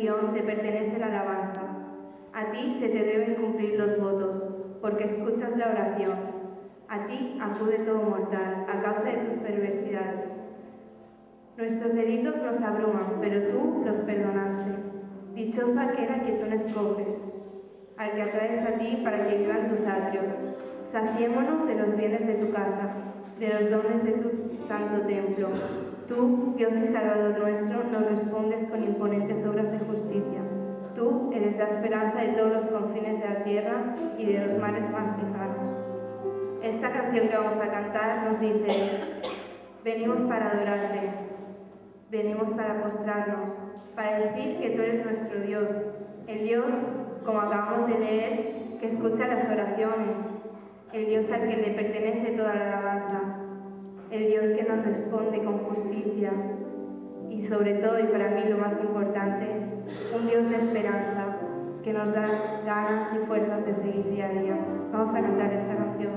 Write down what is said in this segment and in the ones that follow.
unción te pertenece la alabanza. A ti se te deben cumplir los votos, porque escuchas la oración. A ti acude todo mortal, a causa de tus perversidades. Nuestros delitos nos abruman, pero tú los perdonaste. Dichoso aquel a quien tú no escoges, al que atraes a ti para que viva en tus atrios. Saciémonos de los bienes de tu casa, de los dones de tu santo templo. Tú, Dios y Salvador nuestro, nos respondes con imponentes obras de justicia. Tú eres la esperanza de todos los confines de la tierra y de los mares más lejanos. Esta canción que vamos a cantar nos dice: venimos para adorarte, venimos para postrarnos, para decir que tú eres nuestro Dios, el Dios, como acabamos de leer, que escucha las oraciones, el Dios al que le pertenece toda la alabanza, el Dios que nos responde con justicia y sobre todo, y para mí lo más importante, un Dios de esperanza que nos da ganas y fuerzas de seguir día a día. Vamos a cantar esta canción.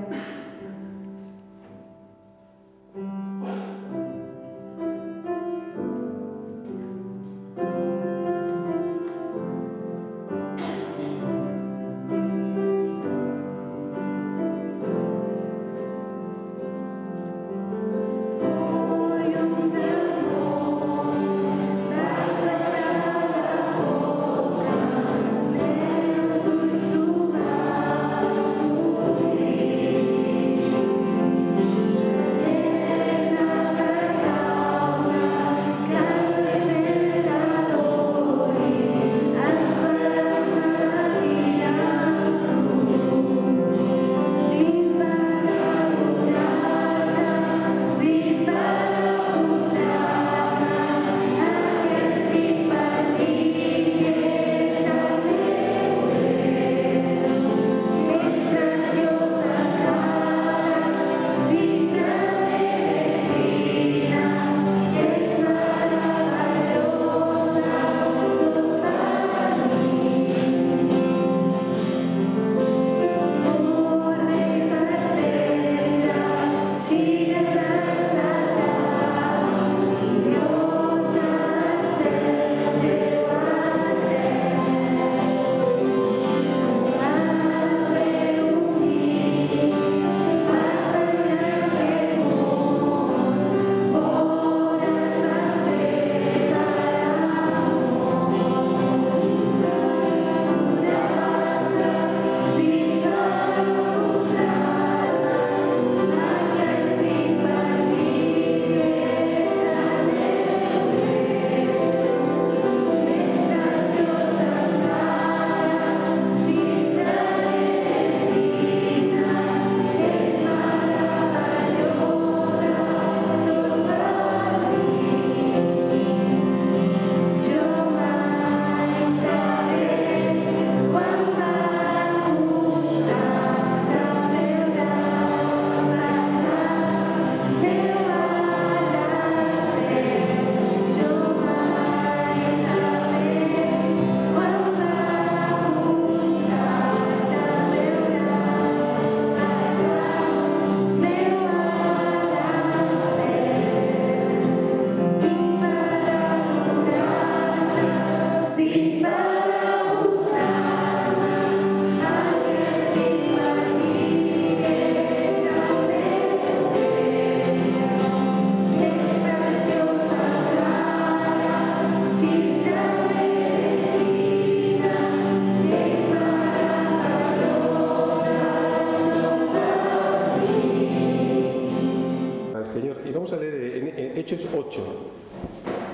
Hechos 8.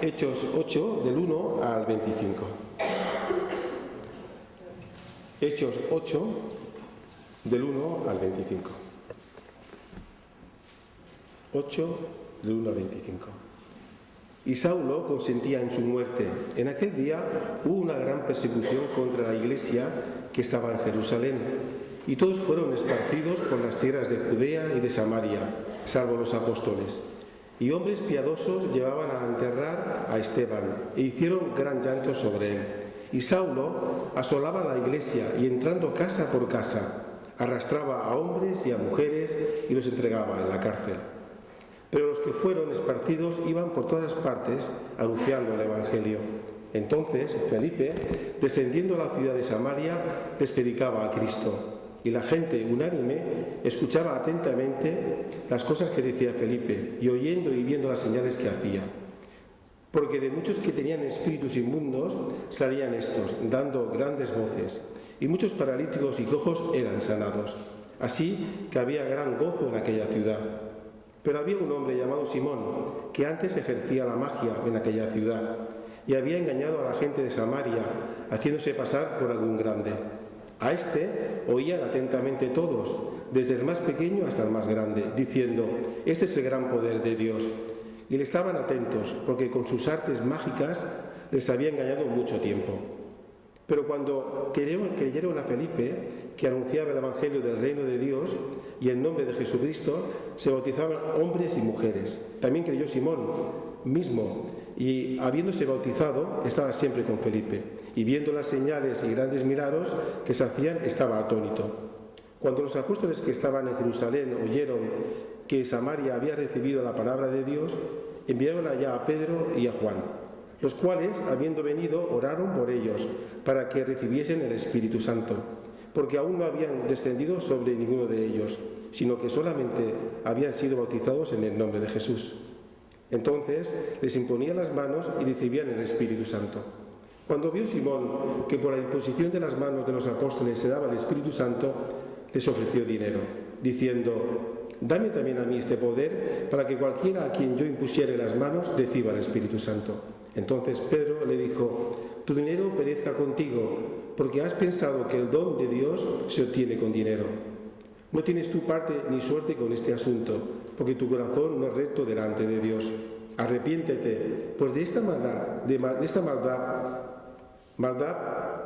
Hechos 8, del 1 al 25. Hechos 8, del 1 al 25. 8, del 1 al 25. Y Saulo consentía en su muerte. En aquel día hubo una gran persecución contra la iglesia que estaba en Jerusalén, y todos fueron esparcidos por las tierras de Judea y de Samaria, salvo los apóstoles. Y hombres piadosos llevaban a enterrar a Esteban, e hicieron gran llanto sobre él. Y Saulo asolaba la iglesia, y entrando casa por casa, arrastraba a hombres y a mujeres y los entregaba en la cárcel. Pero los que fueron esparcidos iban por todas partes anunciando el Evangelio. Entonces Felipe, descendiendo a la ciudad de Samaria, les predicaba a Cristo. Y la gente, unánime, escuchaba atentamente las cosas que decía Felipe, y oyendo y viendo las señales que hacía. Porque de muchos que tenían espíritus inmundos salían estos, dando grandes voces, y muchos paralíticos y cojos eran sanados. Así que había gran gozo en aquella ciudad. Pero había un hombre llamado Simón, que antes ejercía la magia en aquella ciudad, y había engañado a la gente de Samaria, haciéndose pasar por algún grande. A este oían atentamente todos, desde el más pequeño hasta el más grande, diciendo: este es el gran poder de Dios. Y le estaban atentos, porque con sus artes mágicas les había engañado mucho tiempo. Pero cuando creyeron a Felipe, que anunciaba el Evangelio del reino de Dios y el nombre de Jesucristo, se bautizaban hombres y mujeres. También creyó Simón mismo, y habiéndose bautizado, estaba siempre con Felipe, y viendo las señales y grandes milagros que se hacían, estaba atónito. Cuando los apóstoles que estaban en Jerusalén oyeron que Samaria había recibido la palabra de Dios, enviaron allá a Pedro y a Juan, los cuales, habiendo venido, oraron por ellos, para que recibiesen el Espíritu Santo, porque aún no habían descendido sobre ninguno de ellos, sino que solamente habían sido bautizados en el nombre de Jesús. Entonces les imponían las manos y recibían el Espíritu Santo. Cuando vio Simón que por la imposición de las manos de los apóstoles se daba el Espíritu Santo, les ofreció dinero, diciendo: dame también a mí este poder, para que cualquiera a quien yo impusiere las manos reciba el Espíritu Santo. Entonces Pedro le dijo: tu dinero perezca contigo, porque has pensado que el don de Dios se obtiene con dinero. No tienes tu parte ni suerte con este asunto, porque tu corazón no es recto delante de Dios. Arrepiéntete, pues de esta maldad,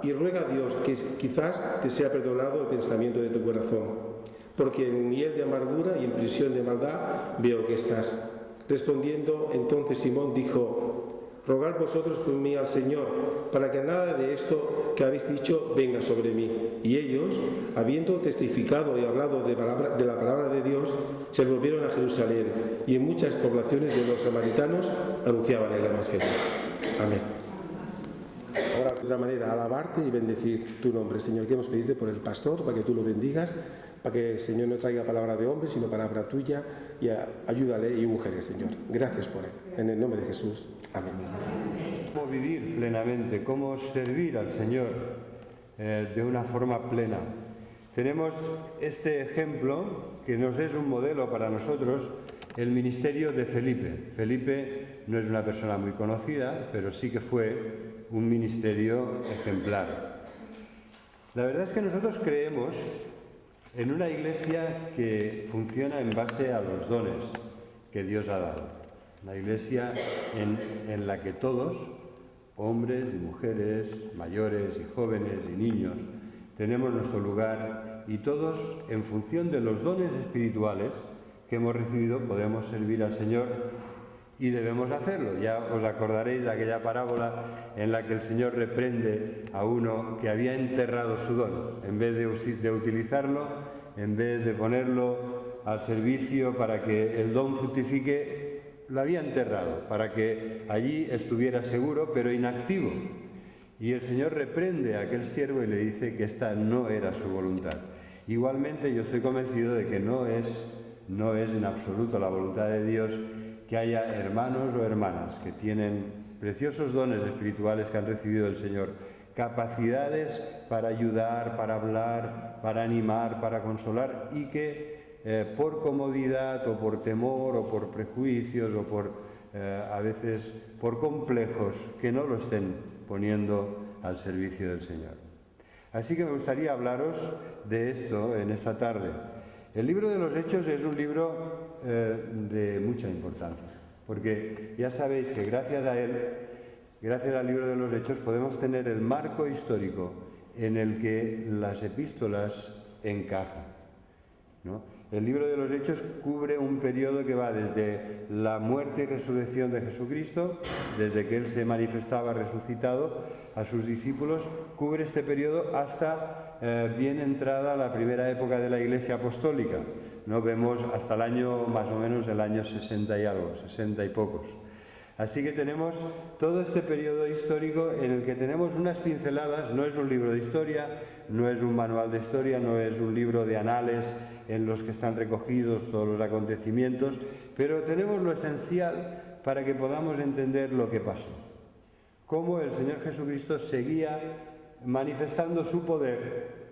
y ruega a Dios que quizás te sea perdonado el pensamiento de tu corazón. Porque en miel de amargura y en prisión de maldad veo que estás. Respondiendo entonces Simón dijo: rogad vosotros por mí al Señor, para que nada de esto que habéis dicho venga sobre mí. Y ellos, habiendo testificado y hablado de la palabra de Dios, se volvieron a Jerusalén, y en muchas poblaciones de los samaritanos anunciaban el Evangelio. Amén. Ahora, de otra manera, alabarte y bendecir tu nombre, Señor. Queremos pedirte por el pastor, para que tú lo bendigas, para que el Señor no traiga palabra de hombre, sino palabra tuya, y ayúdale y úngele, Señor. Gracias por él. En el nombre de Jesús. Amén. Cómo vivir plenamente, cómo servir al Señor de una forma plena. Tenemos este ejemplo, que nos es un modelo para nosotros, el ministerio de Felipe. Felipe no es una persona muy conocida, pero sí que fue un ministerio ejemplar. La verdad es que nosotros creemos en una iglesia que funciona en base a los dones que Dios ha dado. Una iglesia en la que todos, hombres y mujeres, mayores y jóvenes y niños, tenemos nuestro lugar, y todos, en función de los dones espirituales que hemos recibido, podemos servir al Señor, y debemos hacerlo. Ya os acordaréis de aquella parábola en la que el Señor reprende a uno que había enterrado su don. En vez de utilizarlo, en vez de ponerlo al servicio para que el don fructifique, lo había enterrado, para que allí estuviera seguro, pero inactivo. Y el Señor reprende a aquel siervo y le dice que esta no era su voluntad. Igualmente, yo estoy convencido de que no es en absoluto la voluntad de Dios que haya hermanos o hermanas que tienen preciosos dones espirituales que han recibido del Señor, capacidades para ayudar, para hablar, para animar, para consolar, y que por comodidad o por temor o por prejuicios o a veces por complejos, que no lo estén poniendo al servicio del Señor. Así que me gustaría hablaros de esto en esta tarde. El libro de los Hechos es un libro de mucha importancia, porque ya sabéis que gracias a él, gracias al libro de los Hechos, podemos tener el marco histórico en el que las epístolas encajan, ¿no? El libro de los Hechos cubre un periodo que va desde la muerte y resurrección de Jesucristo, desde que Él se manifestaba resucitado a sus discípulos, cubre este periodo hasta bien entrada la primera época de la Iglesia Apostólica. No vemos hasta el año, más o menos, el año 60 y algo, 60 y pocos. Así que tenemos todo este periodo histórico en el que tenemos unas pinceladas. No es un libro de historia, no es un manual de historia, no es un libro de anales en los que están recogidos todos los acontecimientos, pero tenemos lo esencial para que podamos entender lo que pasó. Cómo el Señor Jesucristo seguía manifestando su poder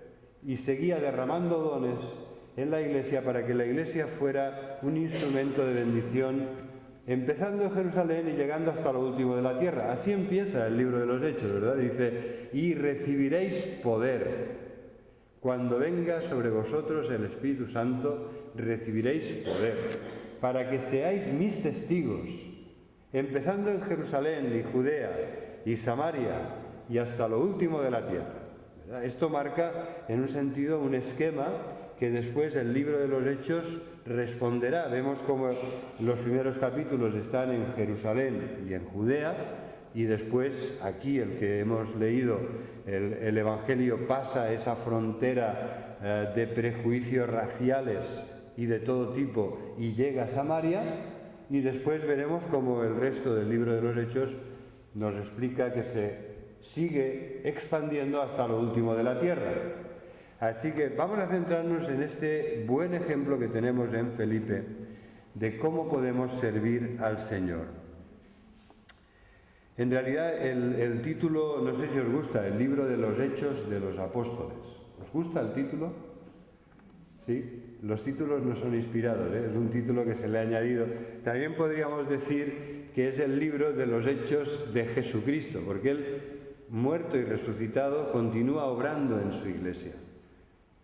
y seguía derramando dones en la Iglesia para que la Iglesia fuera un instrumento de bendición, empezando en Jerusalén y llegando hasta lo último de la tierra. Así empieza el libro de los Hechos, ¿verdad? Dice: y recibiréis poder. Cuando venga sobre vosotros el Espíritu Santo, recibiréis poder, para que seáis mis testigos, empezando en Jerusalén y Judea y Samaria y hasta lo último de la tierra. ¿Verdad? Esto marca, en un sentido, un esquema que después el libro de los Hechos responderá. Vemos cómo los primeros capítulos están en Jerusalén y en Judea, y después aquí el que hemos leído, el Evangelio, pasa esa frontera de prejuicios raciales y de todo tipo y llega a Samaria, y después veremos cómo el resto del libro de los Hechos nos explica que se sigue expandiendo hasta lo último de la tierra. Así que vamos a centrarnos en este buen ejemplo que tenemos en Felipe de cómo podemos servir al Señor. En realidad el título, no sé si os gusta, el libro de los Hechos de los Apóstoles. ¿Os gusta el título? ¿Sí? Los títulos no son inspirados, es un título que se le ha añadido. También podríamos decir que es el libro de los Hechos de Jesucristo, porque Él, muerto y resucitado, continúa obrando en su Iglesia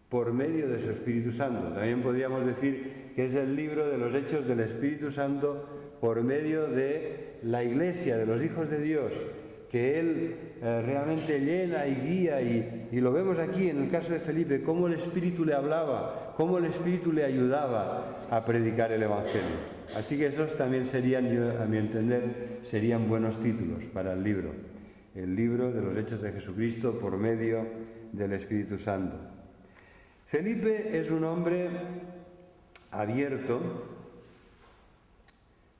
por medio de su Espíritu Santo. También podríamos decir que es el libro de los Hechos del Espíritu Santo por medio de la Iglesia, de los hijos de Dios, que Él realmente llena y guía, y lo vemos aquí en el caso de Felipe, cómo el Espíritu le hablaba, cómo el Espíritu le ayudaba a predicar el Evangelio. Así que esos también serían, a mi entender, serían buenos títulos para el libro de los Hechos de Jesucristo por medio del Espíritu Santo. Felipe es un hombre abierto,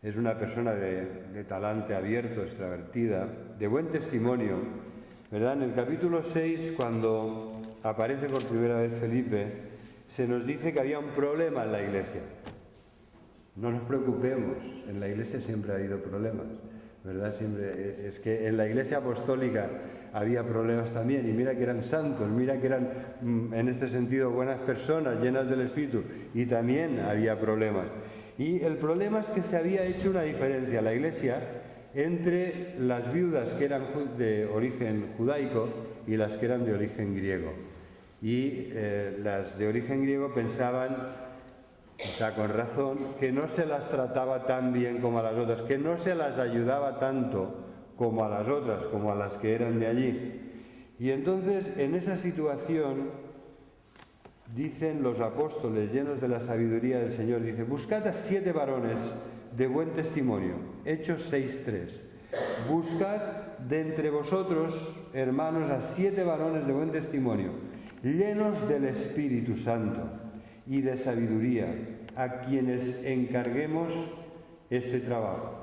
es una persona de talante abierto, extravertida, de buen testimonio, ¿verdad? En el capítulo 6, cuando aparece por primera vez Felipe, se nos dice que había un problema en la Iglesia. No nos preocupemos, en la Iglesia siempre ha habido problemas, ¿verdad? Siempre, es que en la Iglesia apostólica había problemas también, y mira que eran santos, mira que eran, en este sentido, buenas personas, llenas del Espíritu, y también había problemas. Y el problema es que se había hecho una diferencia en la Iglesia entre las viudas que eran de origen judaico y las que eran de origen griego. Y las de origen griego pensaban, quizá con razón, que no se las trataba tan bien como a las otras, que no se las ayudaba tanto como a las otras, como a las que eran de allí. Y entonces, en esa situación, dicen los apóstoles, llenos de la sabiduría del Señor, dice: buscad a 7 varones de buen testimonio. Hechos 6:3. Buscad de entre vosotros, hermanos, a 7 varones de buen testimonio, llenos del Espíritu Santo y de sabiduría, a quienes encarguemos este trabajo.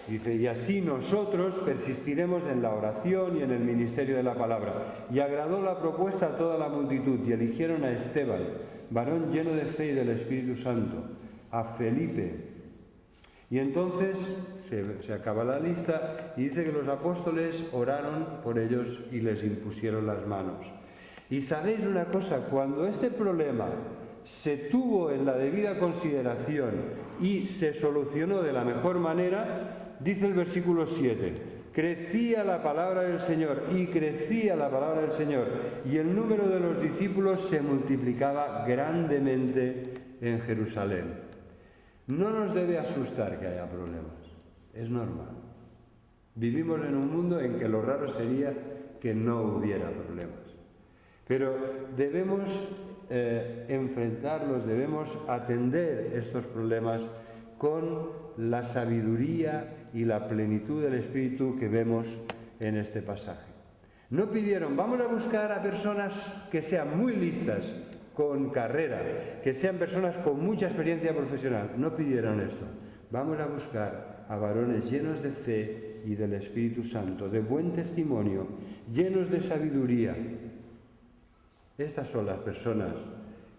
Dice: y así nosotros persistiremos en la oración y en el ministerio de la palabra. Y agradó la propuesta a toda la multitud, y eligieron a Esteban, varón lleno de fe y del Espíritu Santo, a Felipe. Y entonces se acaba la lista y dice que los apóstoles oraron por ellos y les impusieron las manos. Y sabéis una cosa, cuando este problema se tuvo en la debida consideración y se solucionó de la mejor manera, dice el versículo 7, crecía la palabra del Señor, y crecía la palabra del Señor, y el número de los discípulos se multiplicaba grandemente en Jerusalén. No nos debe asustar que haya problemas, es normal. Vivimos en un mundo en que lo raro sería que no hubiera problemas. Pero debemos enfrentarlos, debemos atender estos problemas con la sabiduría y la plenitud del Espíritu que vemos en este pasaje. No pidieron: vamos a buscar a personas que sean muy listas, con carrera, que sean personas con mucha experiencia profesional. No pidieron esto. Vamos a buscar a varones llenos de fe y del Espíritu Santo, de buen testimonio, llenos de sabiduría. Estas son las personas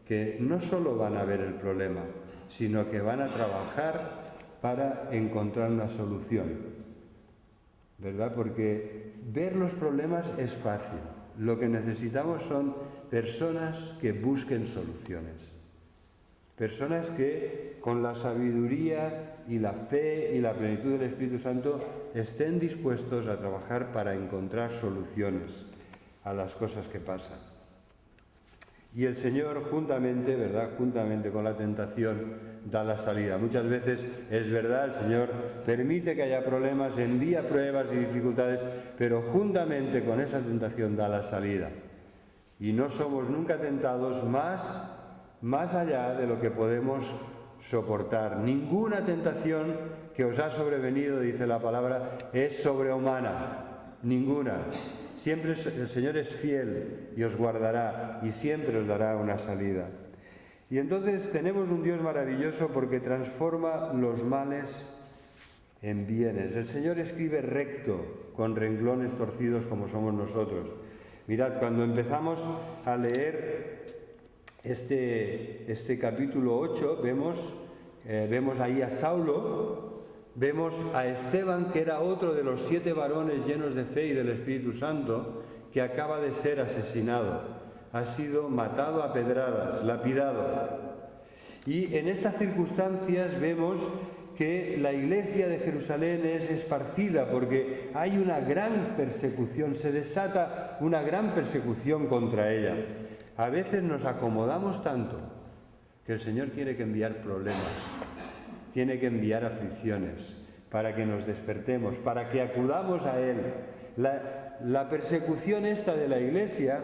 que no solo van a ver el problema, sino que van a trabajar para encontrar una solución, ¿verdad? Porque ver los problemas es fácil. Lo que necesitamos son personas que busquen soluciones. Personas que con la sabiduría y la fe y la plenitud del Espíritu Santo estén dispuestos a trabajar para encontrar soluciones a las cosas que pasan. Y el Señor juntamente, ¿verdad?, juntamente con la tentación da la salida. Muchas veces es verdad, el Señor permite que haya problemas, envía pruebas y dificultades, pero juntamente con esa tentación da la salida. Y no somos nunca tentados más allá de lo que podemos soportar. Ninguna tentación que os ha sobrevenido, dice la palabra, es sobrehumana. Ninguna. Siempre el Señor es fiel y os guardará y siempre os dará una salida. Y entonces tenemos un Dios maravilloso porque transforma los males en bienes. El Señor escribe recto, con renglones torcidos como somos nosotros. Mirad, cuando empezamos a leer este capítulo 8, vemos ahí a Saulo. Vemos a Esteban, que era otro de los 7 varones llenos de fe y del Espíritu Santo, que acaba de ser asesinado. Ha sido matado a pedradas, lapidado. Y en estas circunstancias vemos que la iglesia de Jerusalén es esparcida porque hay una gran persecución, se desata una gran persecución contra ella. A veces nos acomodamos tanto que el Señor tiene que enviar problemas. Tiene que enviar aflicciones para que nos despertemos, para que acudamos a Él. La persecución esta de la Iglesia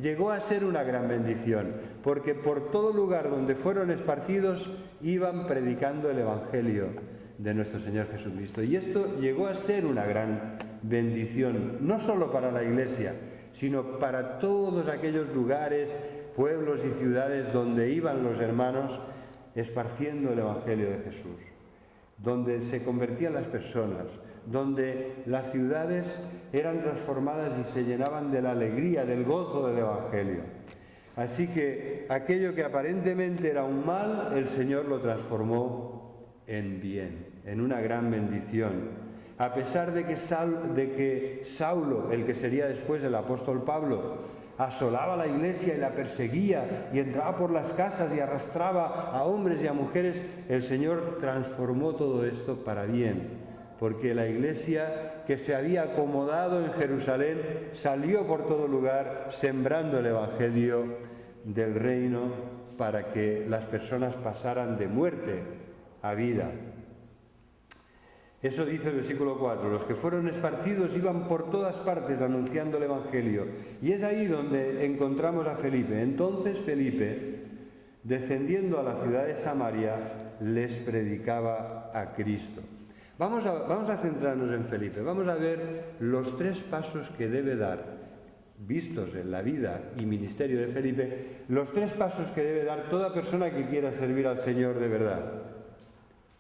llegó a ser una gran bendición, porque por todo lugar donde fueron esparcidos iban predicando el Evangelio de nuestro Señor Jesucristo. Y esto llegó a ser una gran bendición, no solo para la Iglesia, sino para todos aquellos lugares, pueblos y ciudades donde iban los hermanos esparciendo el Evangelio de Jesús, donde se convertían las personas, donde las ciudades eran transformadas y se llenaban de la alegría, del gozo del Evangelio. Así que aquello que aparentemente era un mal, el Señor lo transformó en bien, en una gran bendición. A pesar de que Saulo, el que sería después el apóstol Pablo, asolaba la iglesia y la perseguía y entraba por las casas y arrastraba a hombres y a mujeres, el Señor transformó todo esto para bien, porque la iglesia que se había acomodado en Jerusalén salió por todo lugar sembrando el Evangelio del reino para que las personas pasaran de muerte a vida. Eso dice el versículo 4, los que fueron esparcidos iban por todas partes anunciando el Evangelio. Y es ahí donde encontramos a Felipe. Entonces Felipe, descendiendo a la ciudad de Samaria, les predicaba a Cristo. Vamos a centrarnos en Felipe. Vamos a ver los 3 pasos que debe dar, vistos en la vida y ministerio de Felipe, los 3 pasos que debe dar toda persona que quiera servir al Señor de verdad.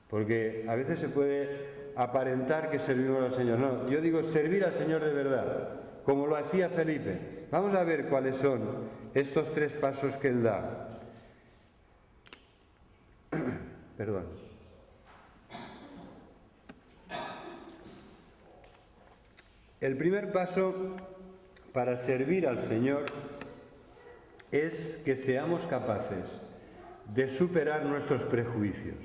Porque a veces se puede aparentar que servimos al Señor. No, yo digo servir al Señor de verdad, como lo hacía Felipe. Vamos a ver cuáles son estos 3 pasos que él da. Perdón. El primer paso para servir al Señor es que seamos capaces de superar nuestros prejuicios.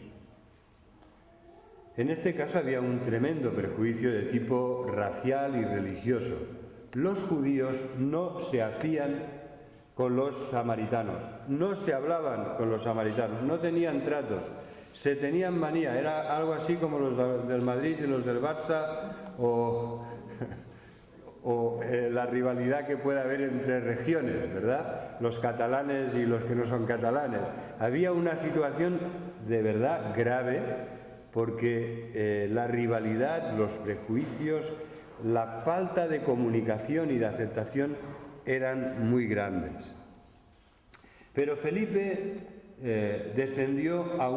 En este caso había un tremendo prejuicio de tipo racial y religioso. Los judíos no se hacían con los samaritanos, no se hablaban con los samaritanos, no tenían tratos, se tenían manía. Era algo así como los del Madrid y los del Barça o la rivalidad que puede haber entre regiones, ¿verdad? Los catalanes y los que no son catalanes. Había una situación de verdad grave, porque la rivalidad, los prejuicios, la falta de comunicación y de aceptación eran muy grandes. Pero Felipe descendió a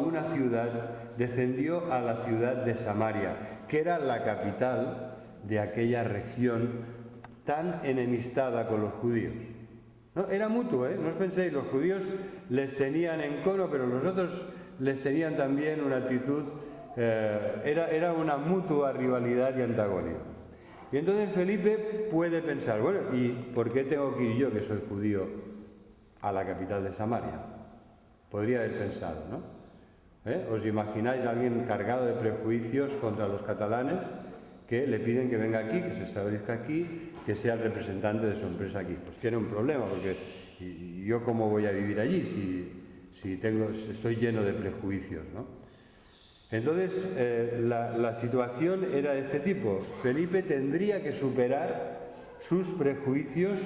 la ciudad de Samaria, que era la capital de aquella región tan enemistada con los judíos. No, era mutuo, no os penséis, los judíos les tenían en cono, pero los otros les tenían también una actitud, era una mutua rivalidad y antagonismo. Y entonces Felipe puede pensar, bueno, ¿y por qué tengo que ir yo, que soy judío, a la capital de Samaria? Podría haber pensado, ¿no? ¿Os imagináis a alguien cargado de prejuicios contra los catalanes que le piden que venga aquí, que se establezca aquí, que sea el representante de su empresa aquí? Pues tiene un problema, porque ¿yo cómo voy a vivir allí si estoy lleno de prejuicios, ¿no? Entonces, la situación era de ese tipo. Felipe tendría que superar sus prejuicios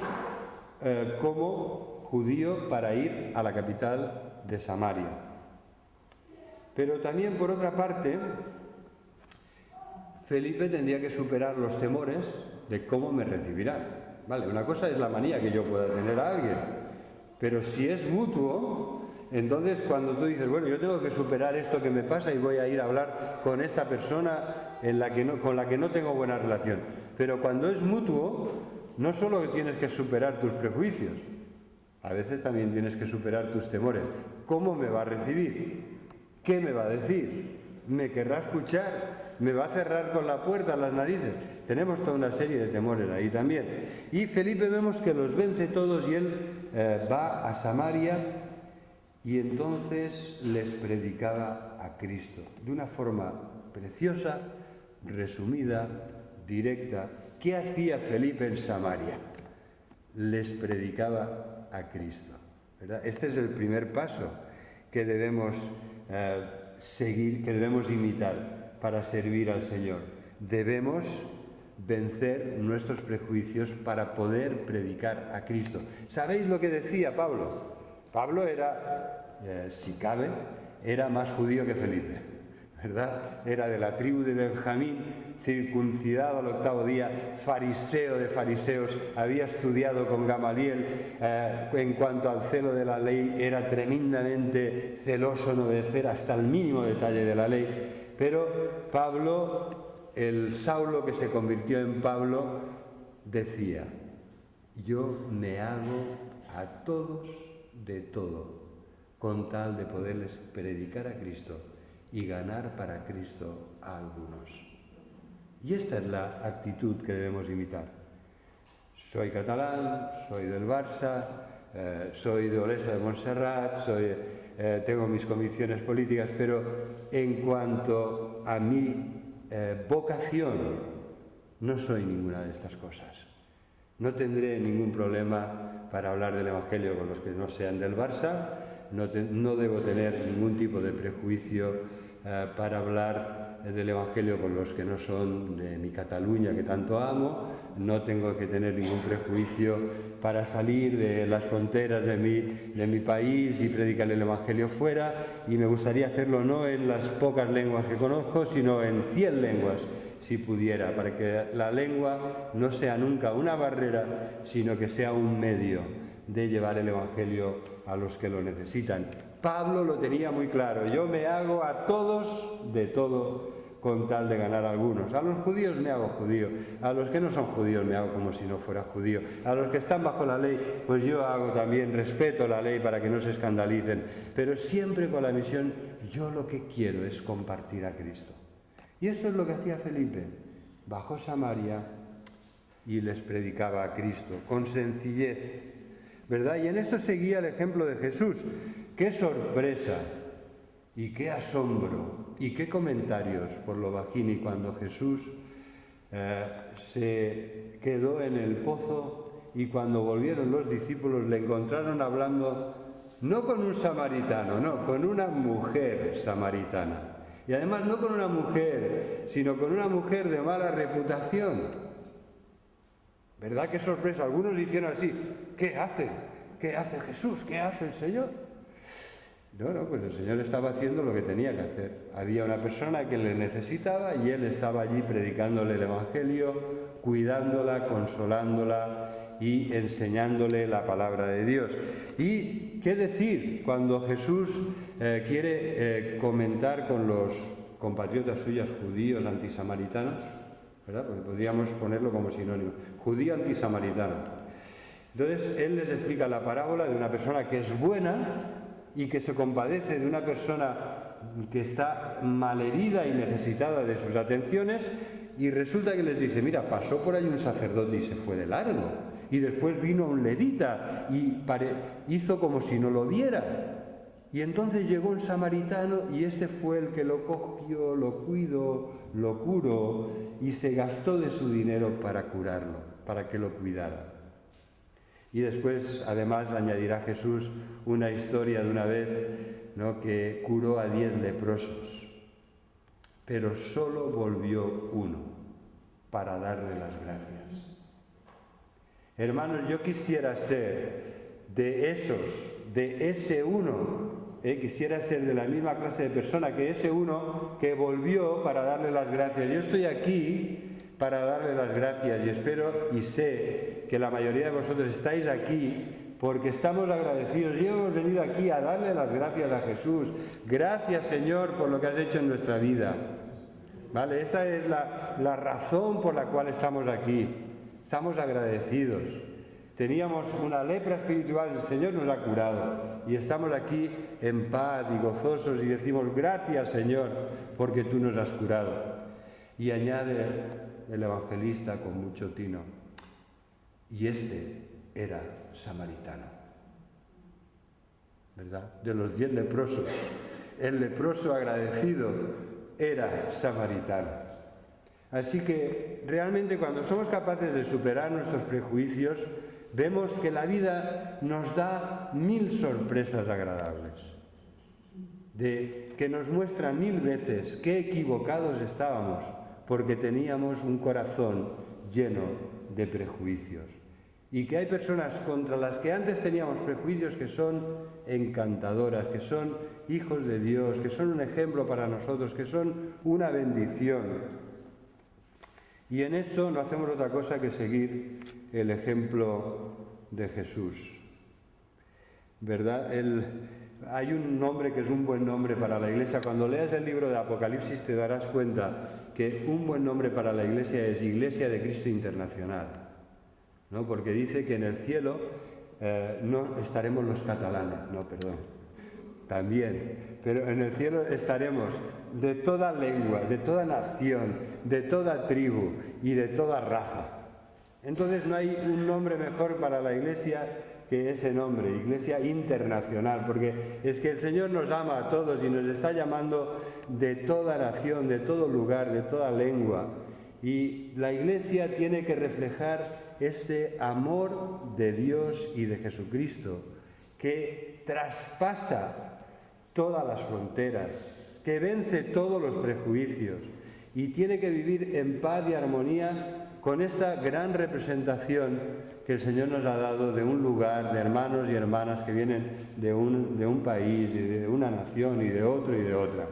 como judío para ir a la capital de Samaria. Pero también, por otra parte, Felipe tendría que superar los temores de cómo me recibirán. Vale, una cosa es la manía que yo pueda tener a alguien, pero si es mutuo, entonces cuando tú dices, bueno, yo tengo que superar esto que me pasa y voy a ir a hablar con esta persona con la que no tengo buena relación. Pero cuando es mutuo, no solo tienes que superar tus prejuicios, a veces también tienes que superar tus temores. ¿Cómo me va a recibir? ¿Qué me va a decir? ¿Me querrá escuchar? ¿Me va a cerrar con la puerta a las narices? Tenemos toda una serie de temores ahí también. Y Felipe vemos que los vence todos y él va a Samaria y entonces les predicaba a Cristo de una forma preciosa, resumida, directa. ¿Qué hacía Felipe en Samaria? Les predicaba a Cristo, ¿verdad? Este es el primer paso que debemos seguir, que debemos imitar para servir al Señor. Debemos vencer nuestros prejuicios para poder predicar a Cristo. ¿Sabéis lo que decía Pablo? Pablo era, si cabe, era más judío que Felipe, ¿verdad? Era de la tribu de Benjamín, circuncidado al 8º día, fariseo de fariseos, había estudiado con Gamaliel, en cuanto al celo de la ley, era tremendamente celoso en obedecer hasta el mínimo detalle de la ley. Pero Pablo, el Saulo que se convirtió en Pablo, decía, yo me hago a todos de todo, con tal de poderles predicar a Cristo y ganar para Cristo a algunos. Y esta es la actitud que debemos imitar. Soy catalán, soy del Barça, soy de Olesa de Montserrat, tengo mis convicciones políticas, pero en cuanto a mi vocación, no soy ninguna de estas cosas. No tendré ningún problema para hablar del Evangelio con los que no sean del Barça, no debo tener ningún tipo de prejuicio para hablar del Evangelio con los que no son de mi Cataluña, que tanto amo, no tengo que tener ningún prejuicio para salir de las fronteras de mi país y predicar el Evangelio fuera, y me gustaría hacerlo no en las pocas lenguas que conozco, sino en 100 lenguas, si pudiera, para que la lengua no sea nunca una barrera, sino que sea un medio de llevar el Evangelio a los que lo necesitan. Pablo lo tenía muy claro, yo me hago a todos de todo con tal de ganar a algunos. A los judíos me hago judío, a los que no son judíos me hago como si no fuera judío, a los que están bajo la ley, pues yo hago también, respeto la ley para que no se escandalicen, pero siempre con la misión, yo lo que quiero es compartir a Cristo. Y esto es lo que hacía Felipe, bajó Samaria y les predicaba a Cristo, con sencillez, ¿verdad? Y en esto seguía el ejemplo de Jesús. ¡Qué sorpresa! Y qué asombro y qué comentarios por lo bajini cuando Jesús se quedó en el pozo y cuando volvieron los discípulos le encontraron hablando no con un samaritano, no, con una mujer samaritana. Y además no con una mujer, sino con una mujer de mala reputación. ¿Verdad? ¡Qué sorpresa! Algunos dijeron así, ¿qué hace? ¿Qué hace Jesús? ¿Qué hace el Señor? No, pues el Señor estaba haciendo lo que tenía que hacer. Había una persona que le necesitaba y Él estaba allí predicándole el Evangelio, cuidándola, consolándola y enseñándole la palabra de Dios. ¿Y qué decir cuando Jesús quiere comentar con los compatriotas suyos judíos antisamaritanos? ¿Verdad? Porque podríamos ponerlo como sinónimo. Judío antisamaritano. Entonces, él les explica la parábola de una persona que es buena y que se compadece de una persona que está malherida y necesitada de sus atenciones, y resulta que les dice, mira, pasó por ahí un sacerdote y se fue de largo, y después vino un levita y hizo como si no lo viera, y entonces llegó un samaritano y este fue el que lo cogió, lo cuidó, lo curó y se gastó de su dinero para curarlo, para que lo cuidara. Y después, además, añadirá Jesús una historia de una vez, ¿no?, que curó a 10 leprosos, pero solo volvió uno para darle las gracias. Hermanos, yo quisiera ser de ese uno, quisiera ser de la misma clase de persona que ese uno que volvió para darle las gracias. Yo estoy aquí para darle las gracias y espero y sé que la mayoría de vosotros estáis aquí porque estamos agradecidos y hemos venido aquí a darle las gracias a Jesús. Gracias, Señor, por lo que has hecho en nuestra vida. ¿Vale? Esa es la razón por la cual estamos aquí. Estamos agradecidos. Teníamos una lepra espiritual, el Señor nos ha curado y estamos aquí en paz y gozosos y decimos gracias, Señor, porque tú nos has curado. Y añade el evangelista con mucho tino, y este era samaritano, ¿verdad? De los 10 leprosos, el leproso agradecido era samaritano. Así que realmente cuando somos capaces de superar nuestros prejuicios, vemos que la vida nos da 1000 sorpresas agradables, que nos muestra 1000 veces qué equivocados estábamos, porque teníamos un corazón lleno de prejuicios. Y que hay personas contra las que antes teníamos prejuicios que son encantadoras, que son hijos de Dios, que son un ejemplo para nosotros, que son una bendición. Y en esto no hacemos otra cosa que seguir el ejemplo de Jesús, ¿verdad? Hay un nombre que es un buen nombre para la Iglesia. Cuando leas el libro de Apocalipsis te darás cuenta que un buen nombre para la Iglesia es Iglesia de Cristo Internacional, ¿no? Porque dice que en el cielo no estaremos los catalanes, también, pero en el cielo estaremos de toda lengua, de toda nación, de toda tribu y de toda raza. Entonces no hay un nombre mejor para la Iglesia que ese nombre, Iglesia Internacional, porque es que el Señor nos ama a todos y nos está llamando de toda nación, de todo lugar, de toda lengua. Y la Iglesia tiene que reflejar ese amor de Dios y de Jesucristo, que traspasa todas las fronteras, que vence todos los prejuicios y tiene que vivir en paz y armonía con esta gran representación que el Señor nos ha dado de un lugar, de hermanos y hermanas que vienen de un país y de una nación y de otro y de otra.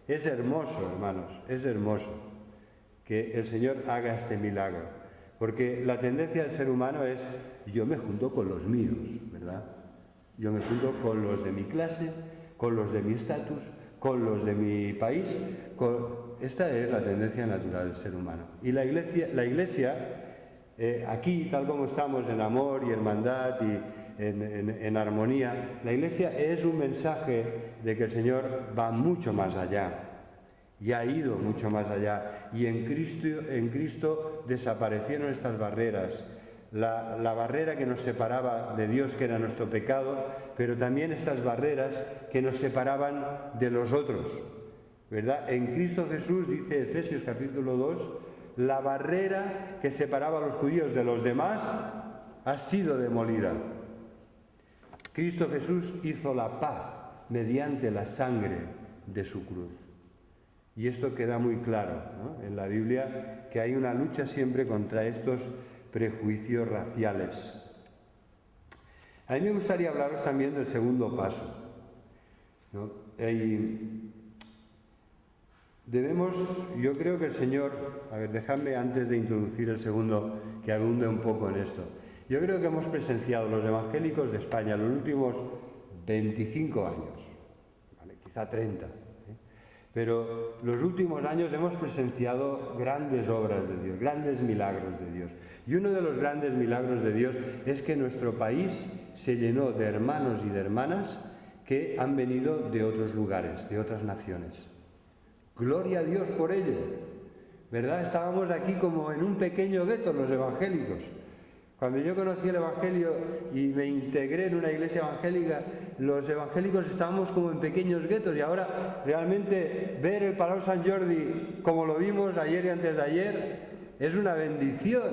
Es hermoso, hermanos, es hermoso que el Señor haga este milagro, porque la tendencia del ser humano es, yo me junto con los míos, ¿verdad? Yo me junto con los de mi clase, con los de mi estatus, con los de mi país. Esta es la tendencia natural del ser humano. Y la Iglesia aquí, tal como estamos en amor y hermandad y en armonía, la Iglesia es un mensaje de que el Señor va mucho más allá y ha ido mucho más allá. Y en Cristo desaparecieron estas barreras, la barrera que nos separaba de Dios, que era nuestro pecado, pero también estas barreras que nos separaban de los otros, ¿verdad? En Cristo Jesús, dice Efesios capítulo 2, la barrera que separaba a los judíos de los demás ha sido demolida. Cristo Jesús hizo la paz mediante la sangre de su cruz. Y esto queda muy claro, ¿no?, en la Biblia, que hay una lucha siempre contra estos prejuicios raciales. A mí me gustaría hablaros también del segundo paso, ¿no? Yo creo que el Señor, dejadme antes de introducir el segundo, que abunde un poco en esto. Yo creo que hemos presenciado los evangélicos de España los últimos 25 años, ¿vale? Quizá 30, pero los últimos años hemos presenciado grandes obras de Dios, grandes milagros de Dios. Y uno de los grandes milagros de Dios es que nuestro país se llenó de hermanos y de hermanas que han venido de otros lugares, de otras naciones. Gloria a Dios por ello, ¿verdad? Estábamos aquí como en un pequeño gueto los evangélicos. Cuando yo conocí el Evangelio y me integré en una iglesia evangélica, los evangélicos estábamos como en pequeños guetos, y ahora realmente ver el Palau Sant Jordi como lo vimos ayer y antes de ayer es una bendición.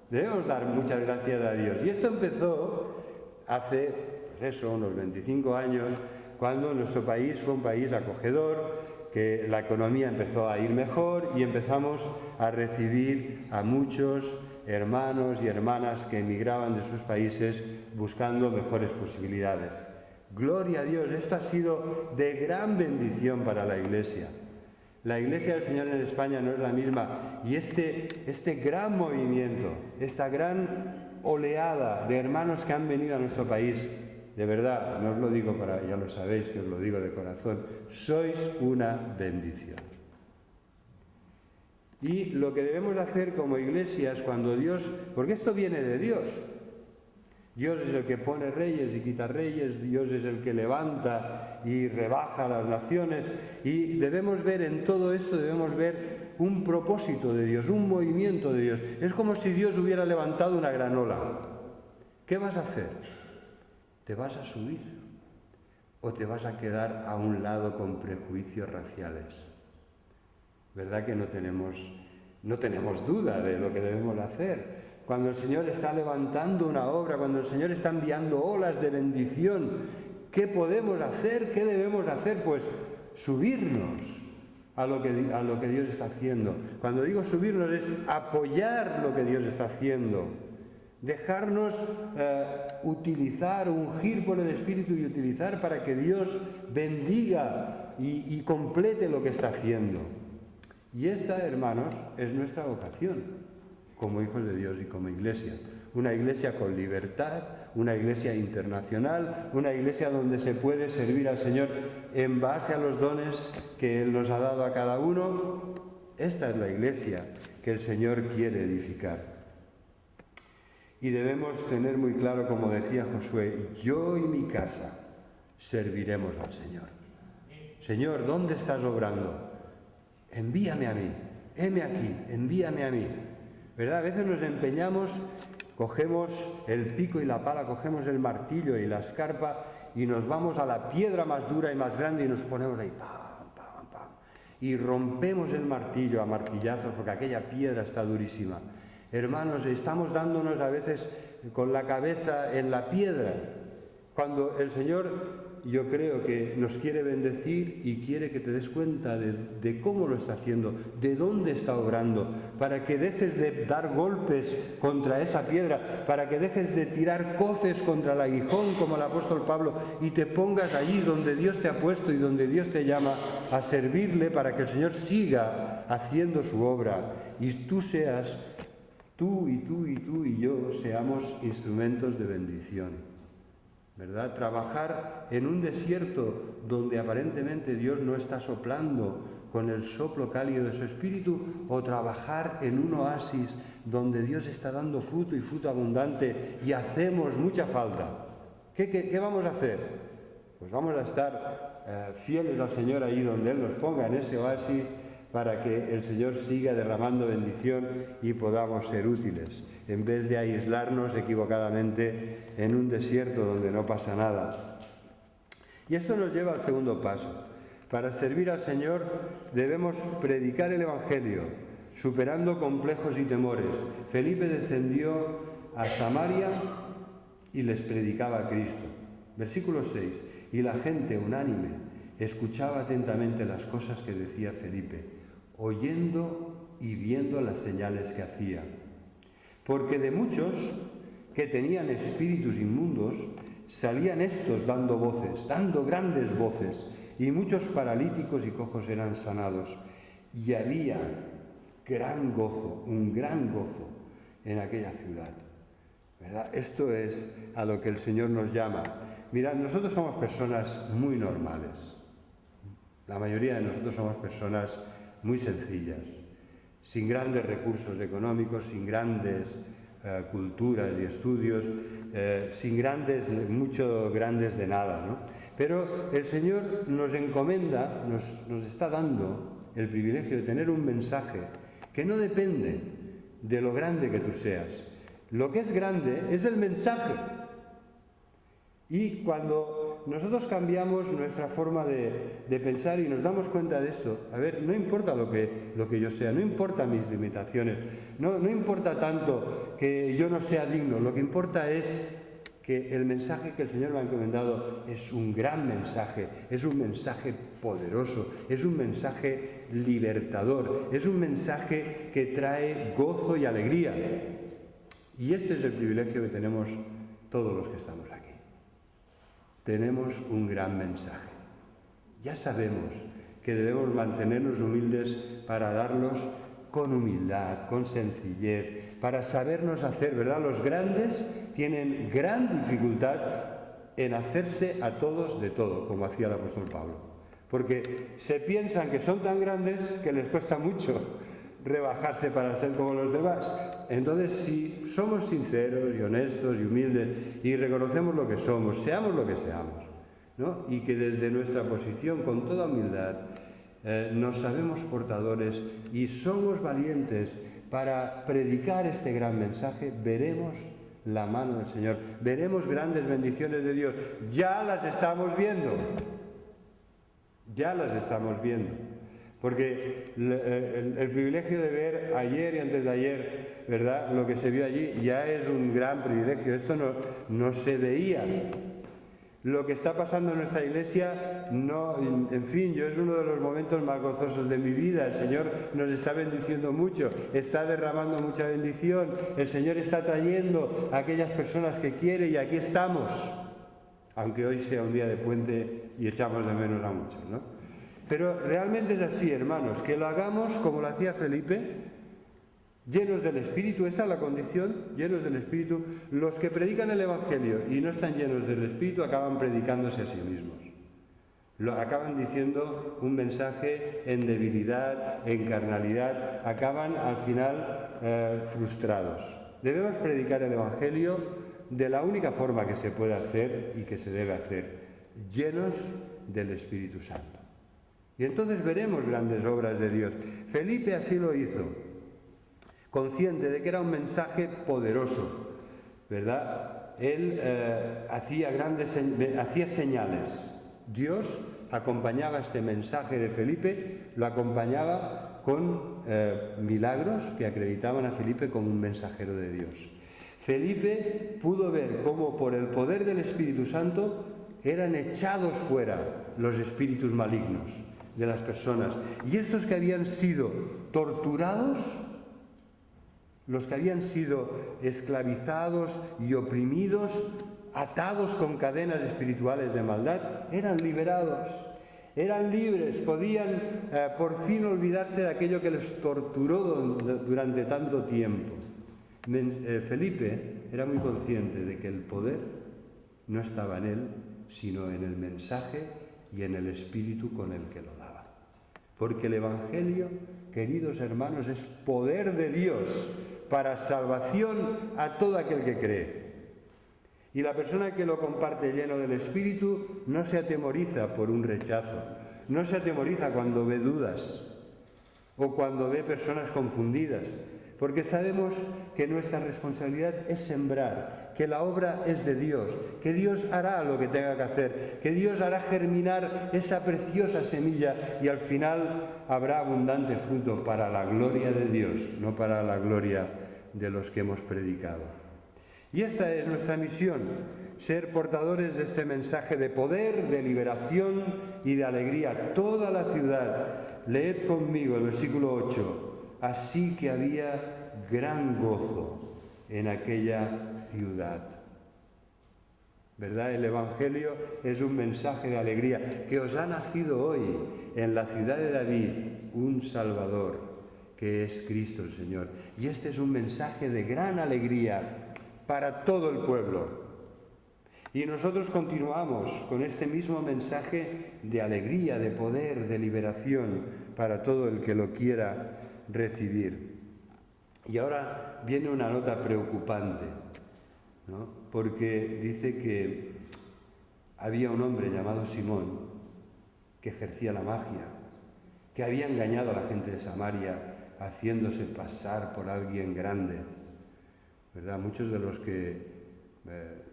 Debemos dar muchas gracias a Dios. Y esto empezó hace, unos 25 años, cuando nuestro país fue un país acogedor, que la economía empezó a ir mejor y empezamos a recibir a muchos hermanos y hermanas que emigraban de sus países buscando mejores posibilidades. Gloria a Dios, esto ha sido de gran bendición para la Iglesia. La Iglesia del Señor en España no es la misma, y este gran movimiento, esta gran oleada de hermanos que han venido a nuestro país, de verdad, no os lo digo ya lo sabéis que os lo digo de corazón, sois una bendición. Y lo que debemos hacer como iglesias cuando Dios, porque esto viene de Dios, Dios es el que pone reyes y quita reyes, Dios es el que levanta y rebaja a las naciones, y debemos ver en todo esto, debemos ver un propósito de Dios, un movimiento de Dios. Es como si Dios hubiera levantado una gran ola. ¿Qué vas a hacer? ¿Te vas a subir o te vas a quedar a un lado con prejuicios raciales? ¿Verdad que no tenemos duda de lo que debemos hacer? Cuando el Señor está levantando una obra, cuando el Señor está enviando olas de bendición, ¿qué podemos hacer? ¿Qué debemos hacer? Pues subirnos a lo que Dios está haciendo. Cuando digo subirnos es apoyar lo que Dios está haciendo. Dejarnos utilizar, ungir por el Espíritu y utilizar para que Dios bendiga y complete lo que está haciendo. Y esta, hermanos, es nuestra vocación como hijos de Dios y como iglesia. Una iglesia con libertad, una iglesia internacional, una iglesia donde se puede servir al Señor en base a los dones que Él nos ha dado a cada uno. Esta es la iglesia que el Señor quiere edificar. Y debemos tener muy claro, como decía Josué, yo y mi casa serviremos al Señor. Señor, ¿dónde estás obrando? Envíame a mí, heme aquí, envíame a mí. ¿Verdad? A veces nos empeñamos, cogemos el pico y la pala, cogemos el martillo y la escarpa y nos vamos a la piedra más dura y más grande y nos ponemos ahí, pam, pam, pam, y rompemos el martillo a martillazos porque aquella piedra está durísima. Hermanos, estamos dándonos a veces con la cabeza en la piedra, cuando el Señor, yo creo que nos quiere bendecir y quiere que te des cuenta de cómo lo está haciendo, de dónde está obrando, para que dejes de dar golpes contra esa piedra, para que dejes de tirar coces contra el aguijón como el apóstol Pablo y te pongas allí donde Dios te ha puesto y donde Dios te llama a servirle para que el Señor siga haciendo su obra y tú seas, tú y yo seamos instrumentos de bendición. ¿Verdad? Trabajar en un desierto donde aparentemente Dios no está soplando con el soplo cálido de su Espíritu, o trabajar en un oasis donde Dios está dando fruto y fruto abundante y hacemos mucha falta. ¿Qué vamos a hacer? Pues vamos a estar fieles al Señor ahí donde Él nos ponga en ese oasis, para que el Señor siga derramando bendición y podamos ser útiles, en vez de aislarnos equivocadamente en un desierto donde no pasa nada. Y esto nos lleva al segundo paso. Para servir al Señor debemos predicar el Evangelio, superando complejos y temores. Felipe descendió a Samaria y les predicaba a Cristo. Versículo 6. Y la gente unánime escuchaba atentamente las cosas que decía Felipe, oyendo y viendo las señales que hacía. Porque de muchos que tenían espíritus inmundos, salían estos dando voces, dando grandes voces, y muchos paralíticos y cojos eran sanados. Y había gran gozo, un gran gozo en aquella ciudad. ¿verdad? Esto es a lo que el Señor nos llama. Mirad, nosotros somos personas muy normales. La mayoría de nosotros somos personas muy sencillas, sin grandes recursos económicos, sin grandes culturas y estudios, sin mucho grandes de nada, ¿no? Pero el Señor nos encomienda, nos está dando el privilegio de tener un mensaje que no depende de lo grande que tú seas. Lo que es grande es el mensaje. Y cuando nosotros cambiamos nuestra forma de pensar y nos damos cuenta de esto, a ver, no importa lo que yo sea, no importa mis limitaciones, no importa tanto que yo no sea digno, lo que importa es que el mensaje que el Señor me ha encomendado es un gran mensaje, es un mensaje poderoso, es un mensaje libertador, es un mensaje que trae gozo y alegría. Y este es el privilegio que tenemos todos los que estamos aquí. Tenemos un gran mensaje. Ya sabemos que debemos mantenernos humildes para darlos con humildad, con sencillez, para sabernos hacer, ¿verdad? Los grandes tienen gran dificultad en hacerse a todos de todo, como hacía el apóstol Pablo. Porque se piensan que son tan grandes que les cuesta mucho rebajarse para ser como los demás. Entonces, si somos sinceros y honestos y humildes y reconocemos lo que somos, seamos lo que seamos, ¿no? Y que desde nuestra posición, con toda humildad, nos sabemos portadores y somos valientes para predicar este gran mensaje, veremos la mano del Señor, veremos grandes bendiciones de Dios. Ya las estamos viendo. Ya las estamos viendo. Porque el privilegio de ver ayer y antes de ayer, ¿verdad?, lo que se vio allí ya es un gran privilegio. Esto no se veía. Lo que está pasando en nuestra iglesia, en fin, yo es uno de los momentos más gozosos de mi vida. El Señor nos está bendiciendo mucho, está derramando mucha bendición. El Señor está trayendo a aquellas personas que quiere y aquí estamos. Aunque hoy sea un día de puente y echamos de menos a muchos, ¿no? Pero realmente es así, hermanos, que lo hagamos como lo hacía Felipe, llenos del Espíritu. Esa es la condición, llenos del Espíritu. Los que predican el Evangelio y no están llenos del Espíritu acaban predicándose a sí mismos. Acaban diciendo un mensaje en debilidad, en carnalidad, acaban al final frustrados. Debemos predicar el Evangelio de la única forma que se puede hacer y que se debe hacer, llenos del Espíritu Santo. Y entonces veremos grandes obras de Dios. Felipe así lo hizo, consciente de que era un mensaje poderoso, ¿verdad? Él hacía señales. Dios acompañaba este mensaje de Felipe, lo acompañaba con milagros que acreditaban a Felipe como un mensajero de Dios. Felipe pudo ver cómo por el poder del Espíritu Santo eran echados fuera los espíritus malignos de las personas. Y estos que habían sido torturados, los que habían sido esclavizados y oprimidos, atados con cadenas espirituales de maldad, eran liberados, eran libres, podían por fin olvidarse de aquello que les torturó durante tanto tiempo. Felipe era muy consciente de que el poder no estaba en él, sino en el mensaje y en el espíritu con el que lo daba. Porque el Evangelio, queridos hermanos, es poder de Dios para salvación a todo aquel que cree. Y la persona que lo comparte lleno del Espíritu no se atemoriza por un rechazo, no se atemoriza cuando ve dudas o cuando ve personas confundidas, porque sabemos que nuestra responsabilidad es sembrar, que la obra es de Dios, que Dios hará lo que tenga que hacer, que Dios hará germinar esa preciosa semilla y al final habrá abundante fruto para la gloria de Dios, no para la gloria de los que hemos predicado. Y esta es nuestra misión, ser portadores de este mensaje de poder, de liberación y de alegría. Toda la ciudad, leed conmigo el versículo 8. Así que había gran gozo en aquella ciudad. ¿Verdad? El Evangelio es un mensaje de alegría. Que os ha nacido hoy en la ciudad de David un Salvador, que es Cristo el Señor. Y este es un mensaje de gran alegría para todo el pueblo. Y nosotros continuamos con este mismo mensaje de alegría, de poder, de liberación para todo el que lo quiera recibir. Y ahora viene una nota preocupante, ¿no? Porque dice que había un hombre llamado Simón que ejercía la magia, que había engañado a la gente de Samaria haciéndose pasar por alguien grande, ¿verdad? Muchos de los que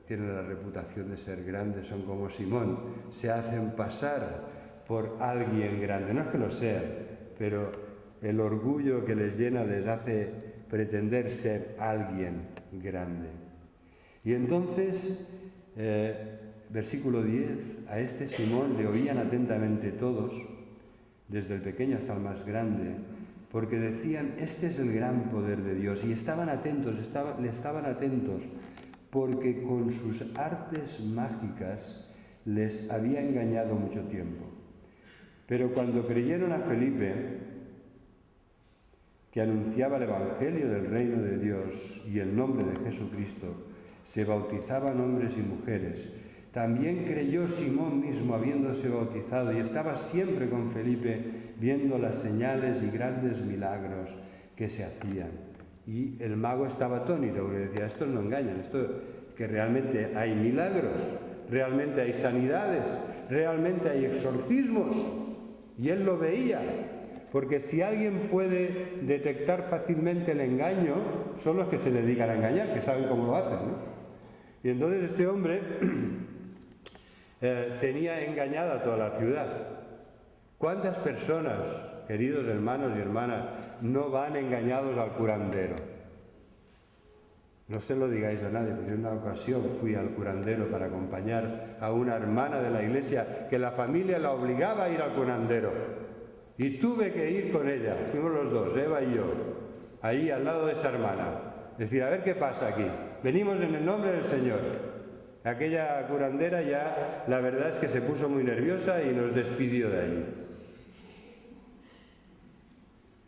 tienen la reputación de ser grandes son como Simón, se hacen pasar por alguien grande. No es que lo sean, pero el orgullo que les llena les hace pretender ser alguien grande. Y entonces, versículo 10, a este Simón le oían atentamente todos, desde el pequeño hasta el más grande, porque decían, este es el gran poder de Dios, y estaban atentos, le estaban atentos, porque con sus artes mágicas les había engañado mucho tiempo. Pero cuando creyeron a Felipe, que anunciaba el Evangelio del reino de Dios y el nombre de Jesucristo, se bautizaban hombres y mujeres. También creyó Simón mismo, habiéndose bautizado, y estaba siempre con Felipe, viendo las señales y grandes milagros que se hacían. Y el mago estaba atónito, porque decía, estos no engañan, esto que realmente hay milagros, realmente hay sanidades, realmente hay exorcismos. Y él lo veía, porque si alguien puede detectar fácilmente el engaño, son los que se dedican a engañar, que saben cómo lo hacen, ¿no? Y entonces este hombre tenía engañada a toda la ciudad. ¿Cuántas personas, queridos hermanos y hermanas, no van engañados al curandero? No se lo digáis a nadie, pero en una ocasión fui al curandero para acompañar a una hermana de la iglesia que la familia la obligaba a ir al curandero. Y tuve que ir con ella, fuimos los dos, Eva y yo, ahí al lado de esa hermana. Decir, a ver qué pasa aquí. Venimos en el nombre del Señor. Aquella curandera ya, la verdad es que se puso muy nerviosa y nos despidió de allí.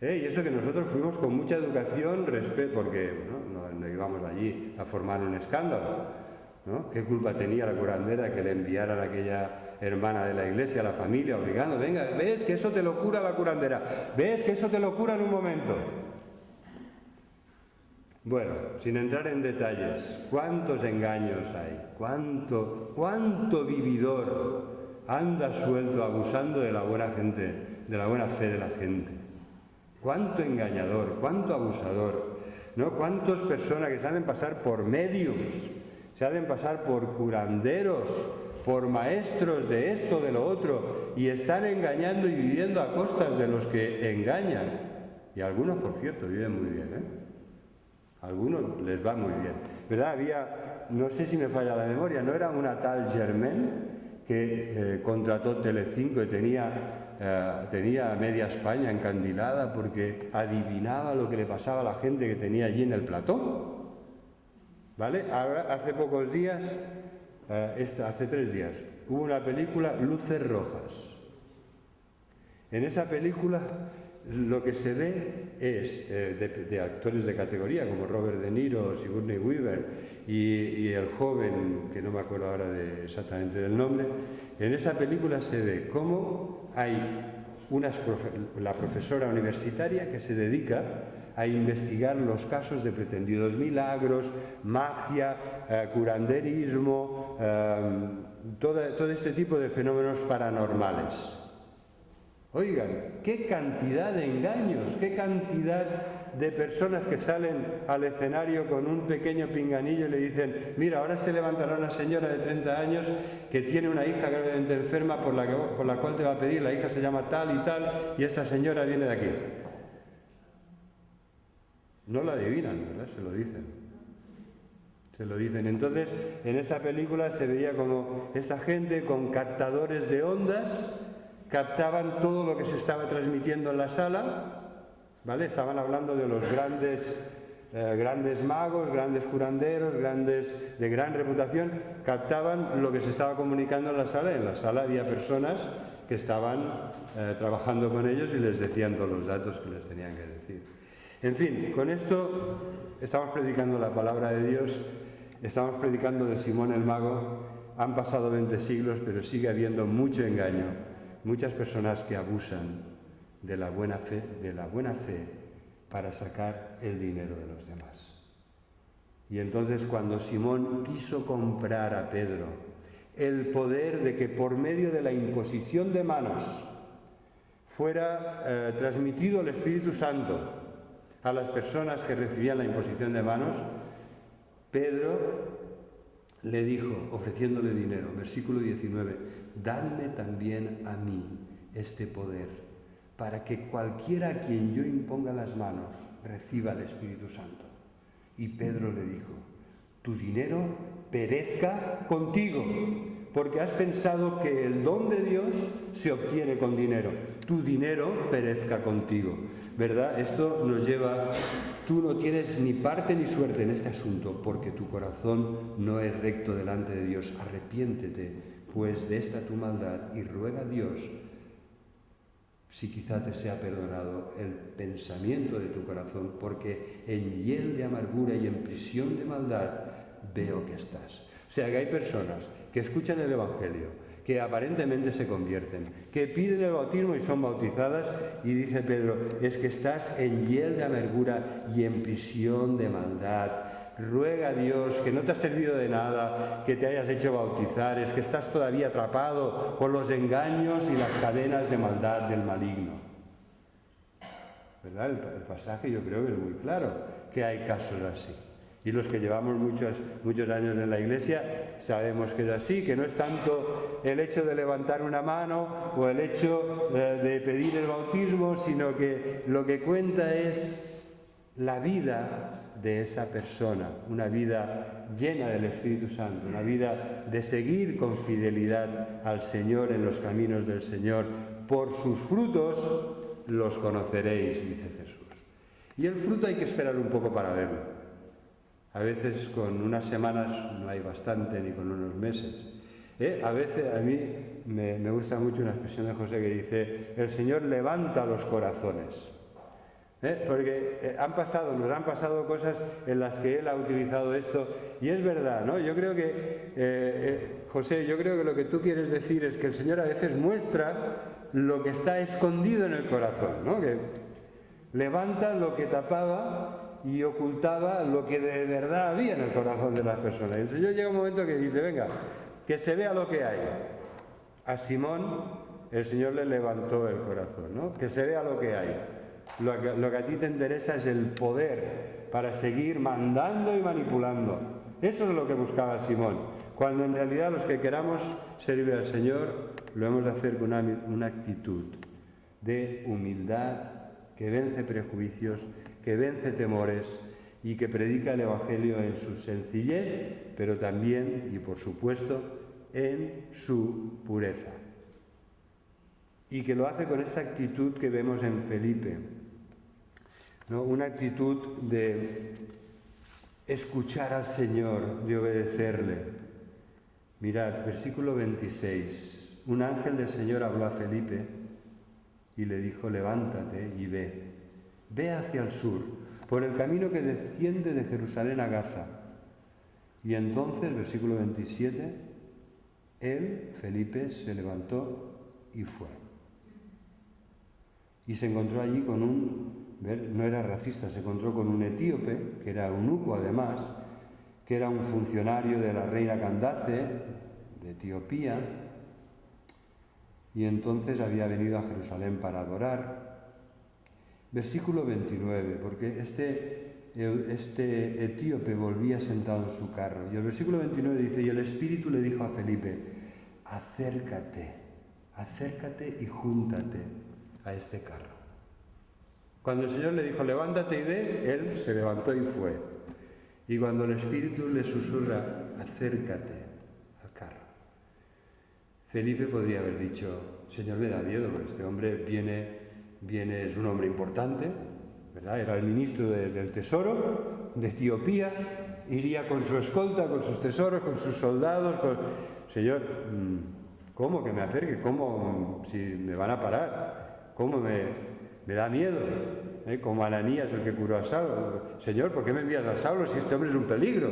Y eso que nosotros fuimos con mucha educación, porque bueno, no íbamos allí a formar un escándalo, ¿no? ¿Qué culpa tenía la curandera que le enviaran a aquella hermana de la iglesia, a la familia, obligando? Venga, ves que eso te lo cura la curandera, ves que eso te lo cura en un momento. Bueno, sin entrar en detalles, ¿cuántos engaños hay? ¿Cuánto vividor anda suelto abusando de la buena gente, de la buena fe de la gente? ¿Cuánto engañador, cuánto abusador? ¿No? ¿Cuántas personas que se hacen pasar por mediums, se hacen pasar por curanderos, por maestros de esto, de lo otro, y están engañando y viviendo a costas de los que engañan? Y algunos, por cierto, viven muy bien, ¿eh? Algunos les va muy bien, ¿verdad? Había, no sé si me falla la memoria, ¿no era una tal Germaine que contrató Telecinco y tenía media España encandilada porque adivinaba lo que le pasaba a la gente que tenía allí en el plató? ¿Vale? Ahora, hace pocos días, hace 3 días, hubo una película, Luces Rojas. En esa película lo que se ve es de actores de categoría como Robert De Niro, Sigourney Weaver y el joven, que no me acuerdo ahora exactamente del nombre. En esa película se ve cómo hay la profesora universitaria que se dedica a investigar los casos de pretendidos milagros, magia, curanderismo, todo este tipo de fenómenos paranormales. Oigan, qué cantidad de engaños, qué cantidad de personas que salen al escenario con un pequeño pinganillo y le dicen, mira, ahora se levantará una señora de 30 años que tiene una hija gravemente enferma por la cual te va a pedir, la hija se llama tal y tal, y esa señora viene de aquí. No la adivinan, ¿verdad? Se lo dicen. Se lo dicen. Entonces, en esa película se veía como esa gente con captadores de ondas captaban todo lo que se estaba transmitiendo en la sala, ¿vale? Estaban hablando de los grandes magos, grandes curanderos, de gran reputación, captaban lo que se estaba comunicando en la sala. En la sala había personas que estaban trabajando con ellos y les decían todos los datos que les tenían que decir. En fin, con esto estamos predicando la palabra de Dios estamos predicando de Simón el Mago, han pasado 20 siglos, pero sigue habiendo mucho engaño, muchas personas que abusan de la buena fe para sacar el dinero de los demás. Y entonces cuando Simón quiso comprar a Pedro el poder de que por medio de la imposición de manos fuera transmitido el Espíritu Santo a las personas que recibían la imposición de manos, Pedro le dijo, ofreciéndole dinero, versículo 19, dadme también a mí este poder, para que cualquiera a quien yo imponga las manos reciba el Espíritu Santo. Y Pedro le dijo, tu dinero perezca contigo, porque has pensado que el don de Dios se obtiene con dinero. Tu dinero perezca contigo. ¿Verdad? Esto nos lleva, tú no tienes ni parte ni suerte en este asunto, porque tu corazón no es recto delante de Dios. Arrepiéntete, pues, de esta tu maldad y ruega a Dios, si quizá te sea perdonado el pensamiento de tu corazón, porque en hiel de amargura y en prisión de maldad veo que estás. O sea, que hay personas que escuchan el Evangelio, que aparentemente se convierten, que piden el bautismo y son bautizadas, y dice Pedro, es que estás en hiel de amargura y en prisión de maldad. Ruega a Dios, que no te ha servido de nada que te hayas hecho bautizar, es que estás todavía atrapado por los engaños y las cadenas de maldad del maligno. ¿Verdad? El pasaje yo creo que es muy claro, que hay casos así. Y los que llevamos muchos años en la Iglesia sabemos que es así, que no es tanto el hecho de levantar una mano o el hecho de pedir el bautismo, sino que lo que cuenta es la vida de esa persona, una vida llena del Espíritu Santo, una vida de seguir con fidelidad al Señor en los caminos del Señor. Por sus frutos los conoceréis, dice Jesús. Y el fruto hay que esperar un poco para verlo. A veces con unas semanas no hay bastante, ni con unos meses. A veces a mí me gusta mucho una expresión de José que dice, el Señor levanta los corazones. Porque nos han pasado cosas en las que Él ha utilizado esto, y es verdad, ¿no? Yo creo que, José, yo creo que lo que tú quieres decir es que el Señor a veces muestra lo que está escondido en el corazón, ¿no? Que levanta lo que tapaba y ocultaba lo que de verdad había en el corazón de las personas. Y el Señor llega un momento que dice, venga, que se vea lo que hay. A Simón el Señor le levantó el corazón, ¿no? Que se vea lo que hay. Lo que a ti te interesa es el poder para seguir mandando y manipulando. Eso es lo que buscaba Simón. Cuando en realidad los que queramos servir al Señor lo hemos de hacer con una actitud de humildad que vence prejuicios, que vence temores y que predica el Evangelio en su sencillez, pero también, y por supuesto, en su pureza. Y que lo hace con esta actitud que vemos en Felipe, ¿no? Una actitud de escuchar al Señor, de obedecerle. Mirad, versículo 26. Un ángel del Señor habló a Felipe y le dijo, levántate y ve. Ve hacia el sur, por el camino que desciende de Jerusalén a Gaza. Y entonces, versículo 27, él, Felipe, se levantó y fue. Y se encontró allí con no era racista, se encontró con un etíope, que era eunuco además, que era un funcionario de la reina Candace, de Etiopía, y entonces había venido a Jerusalén para adorar. Versículo 29, porque este etíope volvía sentado en su carro. Y el versículo 29 dice, y el Espíritu le dijo a Felipe, acércate y júntate a este carro. Cuando el Señor le dijo, levántate y ve, él se levantó y fue. Y cuando el Espíritu le susurra, acércate al carro, Felipe podría haber dicho, Señor, me da miedo, porque este hombre viene, es un hombre importante, ¿verdad? Era el ministro del tesoro de Etiopía, iría con su escolta, con sus tesoros, con sus soldados, Señor, ¿cómo que me acerque? ¿Cómo? Si me van a parar, ¿cómo me da miedo? Como Ananías, el que curó a Saulo. Señor, ¿por qué me envías a Saulo si este hombre es un peligro?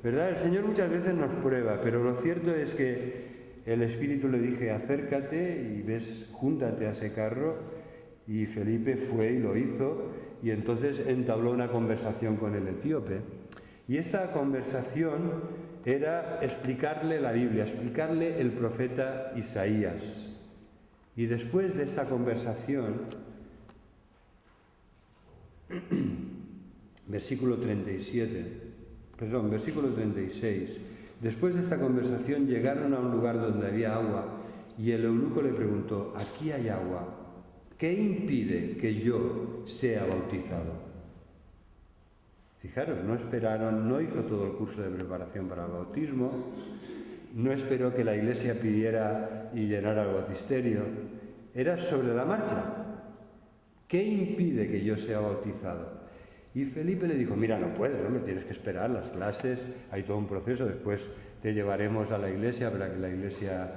¿verdad? El Señor muchas veces nos prueba, pero lo cierto es que el Espíritu le dije, acércate y ves, júntate a ese carro, y Felipe fue y lo hizo, y entonces entabló una conversación con el etíope. Y esta conversación era explicarle la Biblia, explicarle el profeta Isaías. Y después de esta conversación, versículo 36, después de esta conversación llegaron a un lugar donde había agua y el eunuco le preguntó, aquí hay agua, ¿qué impide que yo sea bautizado? Fijaros, no esperaron, no hizo todo el curso de preparación para el bautismo, no esperó que la Iglesia pidiera y llenara el bautisterio, era sobre la marcha. ¿Qué impide que yo sea bautizado? Y Felipe le dijo, mira, no puedes, no me tienes que esperar las clases, hay todo un proceso, después te llevaremos a la Iglesia para que la Iglesia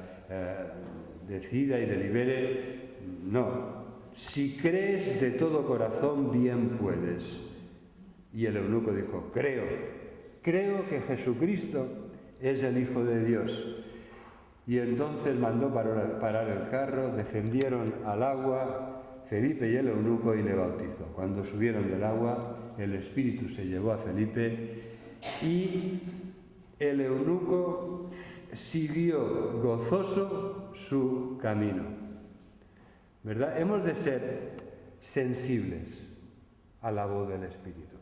decida y delibere. No, si crees de todo corazón, bien puedes. Y el eunuco dijo, creo que Jesucristo es el Hijo de Dios. Y entonces mandó parar el carro, descendieron al agua, Felipe y el eunuco, y le bautizó. Cuando subieron del agua, el Espíritu se llevó a Felipe y el eunuco siguió gozoso su camino. ¿Verdad? Hemos de ser sensibles a la voz del Espíritu.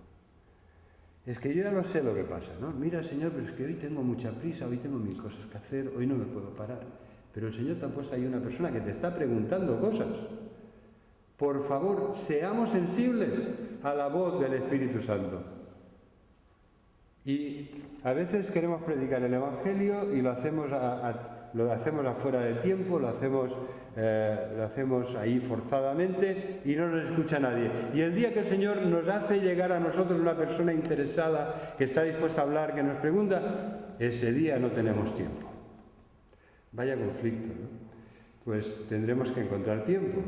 Es que yo ya no sé lo que pasa, ¿no? Mira, Señor, pero es que hoy tengo mucha prisa, hoy tengo 1000 cosas que hacer, hoy no me puedo parar. Pero el Señor te ha puesto ahí una persona que te está preguntando cosas. Por favor, seamos sensibles a la voz del Espíritu Santo. Y a veces queremos predicar el Evangelio y lo hacemos afuera de tiempo, lo hacemos ahí forzadamente y no nos escucha nadie. Y el día que el Señor nos hace llegar a nosotros una persona interesada, que está dispuesta a hablar, que nos pregunta, ese día no tenemos tiempo. Vaya conflicto, ¿no? Pues tendremos que encontrar tiempo,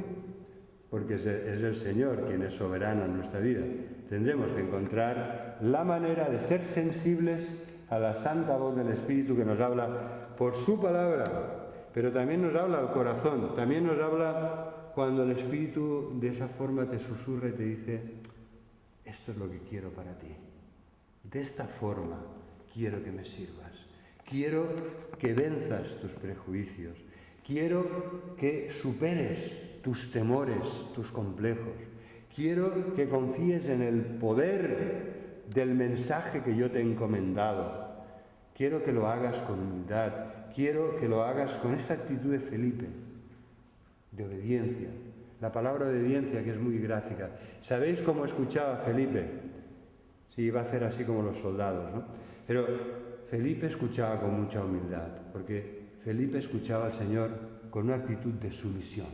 porque es el Señor quien es soberano en nuestra vida. Tendremos que encontrar la manera de ser sensibles a la santa voz del Espíritu que nos habla por su palabra, pero también nos habla al corazón, también nos habla cuando el Espíritu de esa forma te susurra y te dice, esto es lo que quiero para ti, de esta forma quiero que me sirvas, quiero que venzas tus prejuicios, quiero que superes tus temores, tus complejos, quiero que confíes en el poder del mensaje que yo te he encomendado. Quiero que lo hagas con humildad, quiero que lo hagas con esta actitud de Felipe, de obediencia. La palabra obediencia, que es muy gráfica. ¿Sabéis cómo escuchaba Felipe? Sí, iba a hacer así como los soldados, ¿no? Pero Felipe escuchaba con mucha humildad, porque Felipe escuchaba al Señor con una actitud de sumisión,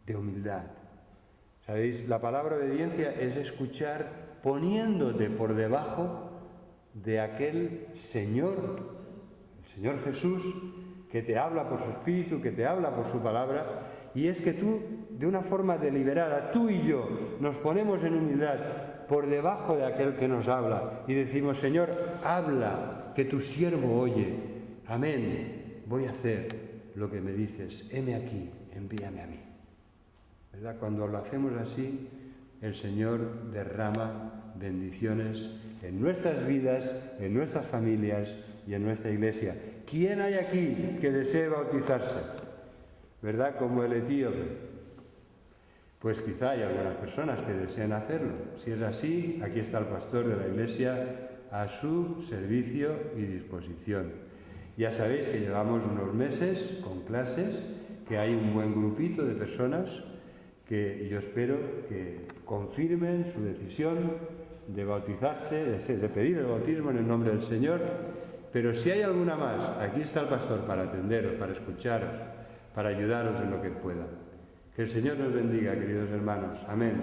de humildad. ¿Sabéis? La palabra obediencia es escuchar poniéndote por debajo de aquel Señor, el Señor Jesús, que te habla por su Espíritu, que te habla por su palabra, y es que tú, de una forma deliberada, tú y yo, nos ponemos en humildad por debajo de aquel que nos habla y decimos, Señor, habla, que tu siervo oye, amén, voy a hacer lo que me dices, heme aquí, envíame a mí. ¿Verdad? Cuando lo hacemos así, el Señor derrama bendiciones en nuestras vidas, en nuestras familias y en nuestra iglesia. ¿Quién hay aquí que desee bautizarse? ¿Verdad? Como el etíope. Pues quizá hay algunas personas que deseen hacerlo. Si es así, aquí está el pastor de la iglesia a su servicio y disposición. Ya sabéis que llevamos unos meses con clases, que hay un buen grupito de personas que yo espero que confirmen su decisión de bautizarse, de pedir el bautismo en el nombre del Señor. Pero si hay alguna más, aquí está el pastor para atenderos, para escucharos, para ayudaros en lo que pueda. Que el Señor nos bendiga, queridos hermanos. Amén.